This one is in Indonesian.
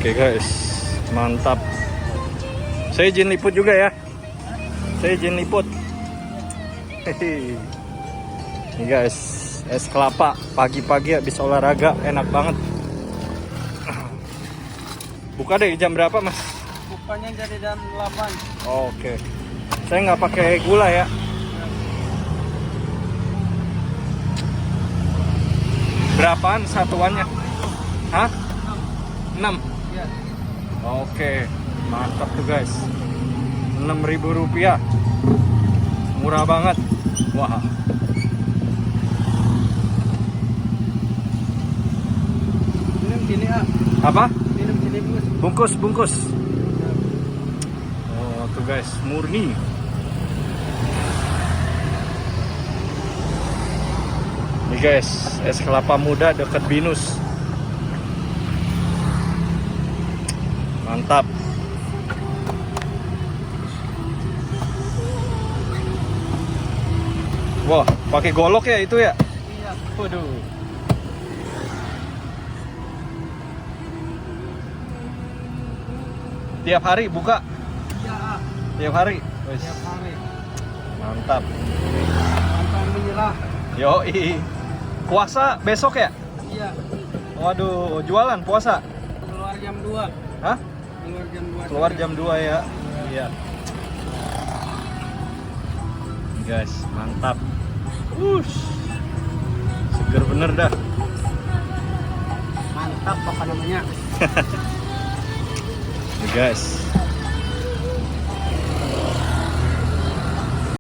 Oke guys, mantap. Saya izin liput juga ya. Saya izin liput. Hehe. Nih guys, es kelapa pagi-pagi habis olahraga, enak banget. Buka deh jam berapa mas? Bukanya dari jam 8. Oke. Saya nggak pakai gula ya. Berapaan satuannya? Hah? 6. Ya. Oke, mantap tuh guys. 6.000 rupiah. Murah banget. Wah. Minum sini ah. Apa? Minum sini bungkus. Bungkus. Oh, tuh guys, murni. Nih guys, es kelapa muda dekat Binus. Mantap. Wah, pakai golok ya itu ya? Iya. Waduh. Tiap hari buka? Iya ah. Tiap hari? Wes, Tiap hari. mantap. Pantang menyerah. Yoi. Puasa besok ya? Iya. Waduh, jualan puasa? Keluar jam 2. Hah? Keluar jam 2. Keluar jam 2 ya? Iya. Guys, mantap. Seger bener dah. Mantap apa namanya? Nih guys.